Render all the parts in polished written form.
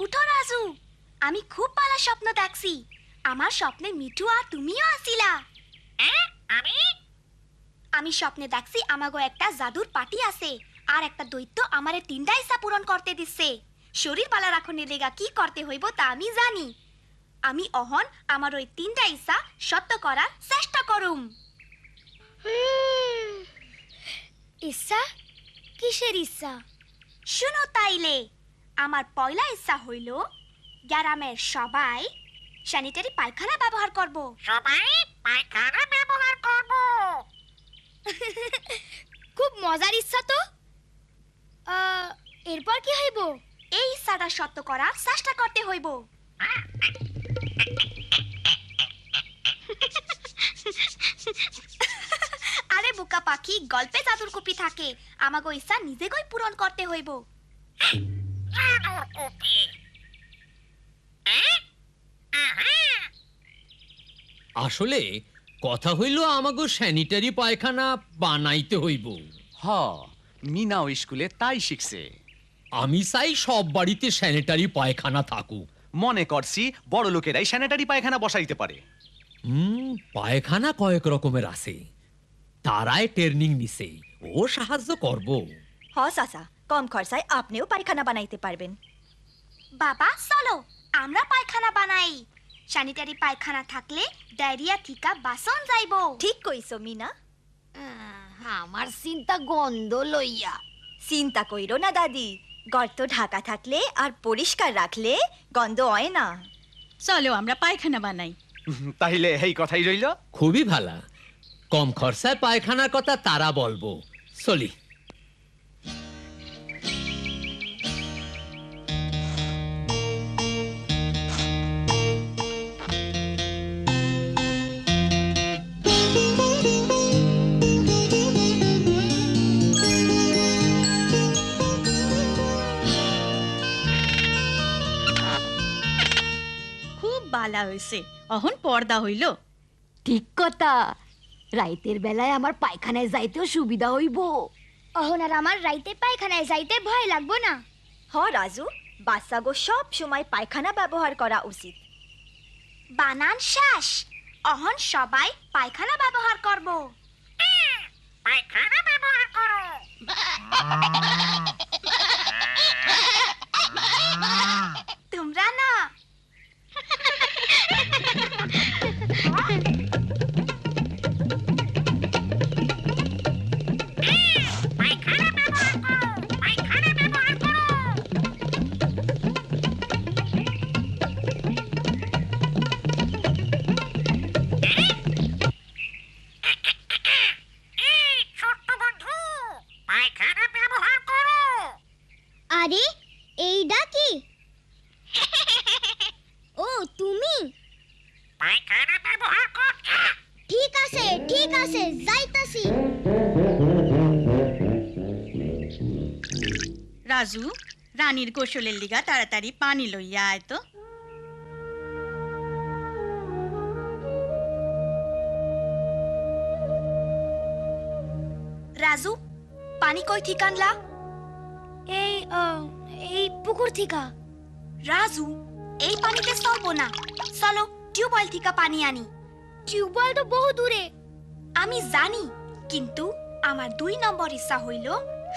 উঠো রাজু, আমি খুব ভালো স্বপ্ন দেখছি। আমার স্বপ্নে মিঠু আর তুমিও আসিলা। আমি স্বপ্নে দেখছি আমাগো একটা জাদুর পার্টি আছে, আর একটা দৈত্য আমারে 3টা ইচ্ছা পূরণ করতে দিচ্ছে। শরীর ভালো রাখনের লেগা কি করতে হইব তা আমি জানি। আমি অহন আমার ওই 3টা ইচ্ছা সত্য করার চেষ্টা করুম। ইচ্ছা? কিসের ইচ্ছা? শুনো তাইলে, আমার পয়লা ইচ্ছা হইল গ্রামের সবাই স্যানিটারি পায়খানা ব্যবহার করব। সবাই পায়খানা ব্যবহার করব। খুব মজার ইচ্ছা তো। এরপর কি হইব? এই ইচ্ছাটা সত্য করার চেষ্টা করতে হইব। আরে বোকা পাখি, গল্পে জাদুর কপি থাকে, আমাগো ইচ্ছা নিজেগই পূরণ করতে হইব। জাদুর কপি? আসলে কথা হইল আমাগো স্যানিটারি পায়খানা বানাইতে হইব। হ, মিনাও স্কুলে তাই শিখছে। আমি চাই সব বাড়িতে স্যানিটারি পায়খানা থাকুক। মনে করছি বড় লোকেরাই স্যানিটারি পায়খানা বসাইতে পারে। পায়খানা কয়েক রকমের আছে, তারাই ট্রেনিং নিছে, ও সাহায্য করব। হ চাচা, কম খরচায় আপনিও পায়খানা বানাইতে পারবেন। বাবা চলো আমরা পায়খানা বানাই। স্যানিটারি পায়খানা থাকলে ডায়রিয়া থিকা বাসন যাইব। ঠিক কইছো মিনা। আমার চিন্তা গন্ধ লইয়া। চিন্তা কইরো না দাদি, গর্ত ঢাকা থাকলে আর পরিষ্কার রাখলে গন্ধ হয় না। চলো আমরা পায়খানা বানাই। তাইলে এই কথাই রইল। খুবই ভালা, কম খরচায় পায়খানার কথা তারা বলবো। চলি। খুব বালা হইছে, অহন পর্দা হইল। ঠিক কথা, রাইতের বেলায় আমার পায়খানায় যাইতেও সুবিধা হইব। অহন আর আমার রাইতে পায়খানায় যাইতে ভয় লাগবো না। হ রাজু, বাচ্চাগো সব সময় পায়খানা ব্যবহার করা উচিত। বানান শেষ, অহন সবাই পায়খানা ব্যবহার করব। পায়খানা ব্যবহার করো। তোমরা না। পায়খানা ব্যবহার করো। পায়খানা ব্যবহার করো। এই ছোট্ট বন্ধু, পায়খানা ব্যবহার করো। আরে এইডা কি? ও তুমি? পায়খানা ব্যবহার করছো? ঠিক আছে যাইতাছি। রাজু, রানীর গোসলের লিগা তাড়াতাড়ি পানি লইয়া আয় তো। রাজু, পানি কই থেকে আনলা? এই পুকুর থেকে। রাজু, এই পানিতে চলবো না, চলো টিউবওয়েল থেকে পানি আনি। টিউবওয়েল তো বহু দূরে। আমি জানি, কিন্তু আমার 2 নম্বর ইচ্ছা হইল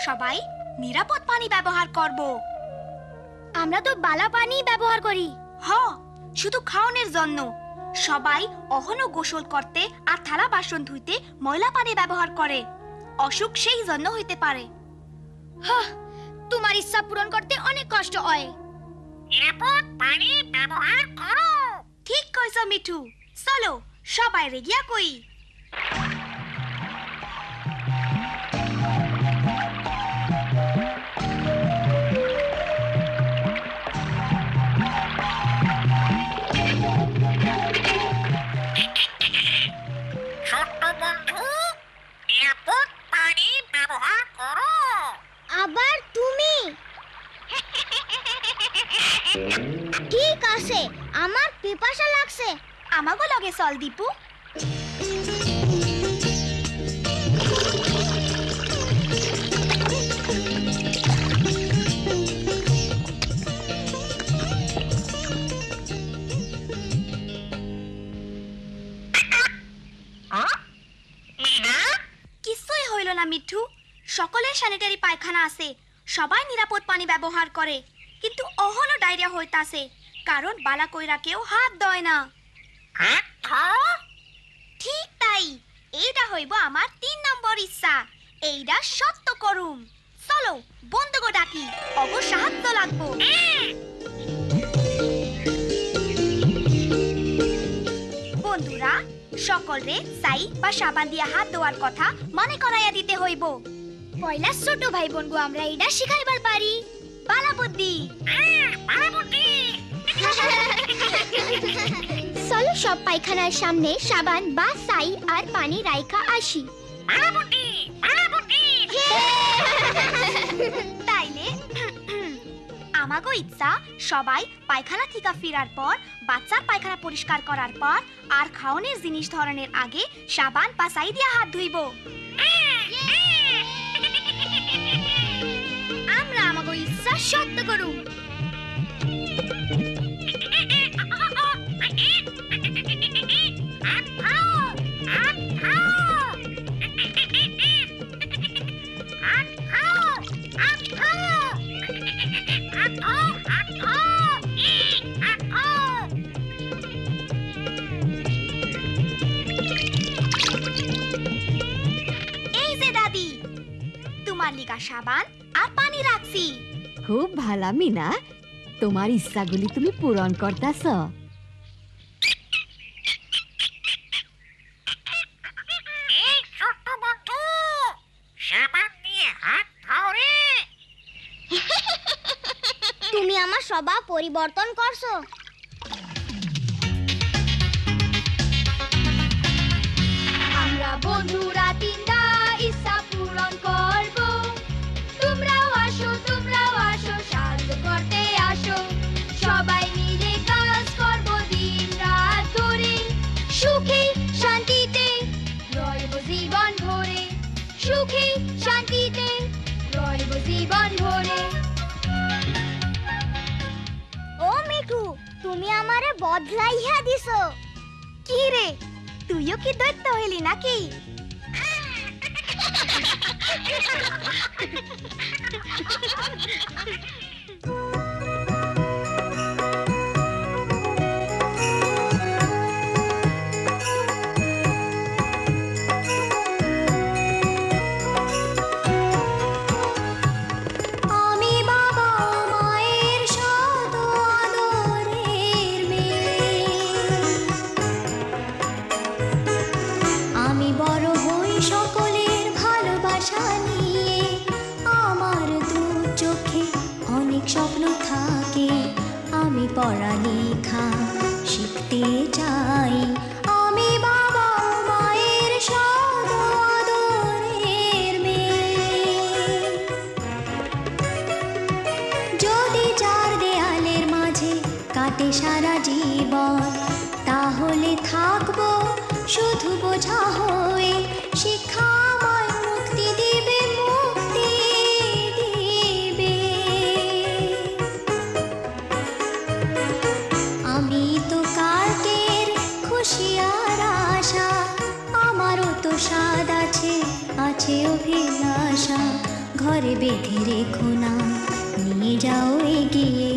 সবাই নিরাপদ পানি ব্যবহার করব। আমরা তো বালা পানি ব্যবহার করি। হ, শুধু খাওয়ানোর জন্য। সবাই অহনো গোসল করতে আর থালা বাসন ধুইতে ময়লা পানি ব্যবহার করে, অসুখ সেই জন্য হইতে পারে। হ্যাঁ, তোমার ইচ্ছা পূরণ করতে অনেক কষ্ট হয়। নিরাপদ পানি ব্যবহার করো। ঠিক কইছ মিঠু, চলো সবাই রেগিয়া কই। ছোট্ট বন্ধু, নিরাপদ পানি ব্যবহার করো। আবার তুমি? ঠিক আছে, আমার পিপাসা লাগছে। আমাগো লগে চল দীপু। সকলের স্যানিটারি পায়খানা আছে, সবাই নিরাপদ পানি ব্যবহার করে, কিন্তু অহনো ডায়রিয়া হইতাছে কারণ বালা কইরা কেউ হাত দয় না। ঠিক তাই, এইটা হইব আমার 3 নম্বর ইচ্ছা। এইটা সত্য করুম। চলো বন্ধুগো ডাকি, অব সাহায্য লাগবো। বন্ধুরা, সকলরে ছাই বা সাবান দিয়া হাত ধোয়ার কথা মনে করাইয়া দিতে হইব। পয়লা ছোট ভাই বোনগো আমরা এইটা শিখাইবার পারি। বালা বুদ্ধি। চলো সব পায়খানার সামনে সাবান বা ছাই আর পানি রাইখা আসি। তাইলে আমাগো ইচ্ছা সবাই পায়খানা থেকে ফেরার পর বাচ্চার পায়খানা পরিষ্কার করার পর আর খাওয়ানোর জিনিস ধরনের আগে সাবান বা ছাই দিয়া হাত ধুইব। আমরা আমাগো ইচ্ছা সত্য করুম। এই যে দাদি, তোমার লিগা সাবান আর পানি রাখছি। খুব ভালা মিনা, তোমার ইচ্ছাগুলি তুমি পূরণ করতাছ। এই ছোট্ট বন্ধু, সাবান দিয়ে হাত ধোও রে। তুমি আমার স্বভাব পরিবর্তন করছো। আমরা বন্ধুরা তিনটা ইচ্ছা পূরণ করব। তোমরাও আসো সাহায্য করতে আসো। সবাই মিলে কাজ করব দিন রাত ধরে। সুখে শান্তিতে রইব জীবন ভরে। সুখে শান্তিতে রইব জীবন ভরে। ও মিঠু, তুমি আমারে বদলাইয়া দিছো। কি রে, তুইও কি দৈত্য হইলি নাকি? আমি বাবা মায়ের শত আদরের মেয়ে। আমি বড় হই সকলের ভালোবাসা নিয়ে। আমার দু চোখে অনেক স্বপ্ন থাকে। আমি পড়ালেখা শিখতে চাই। আমি বাবা মায়ের শত আদরের মেয়ে। যদি চার দেয়ালের মাঝে কাটে সারা জীবন, তাহলে থাকবো শুধু বোঝা হয়ে। শিক্ষা আমায় মুক্তি দিবে, মুক্তি দিবে। আমি তো কালকের খুশি আর আশা। আমারও তো স্বাদ আছে, আছে অভিলাষা। ঘরে বেঁধে রেখো না, নিয়ে যাও এগিয়ে।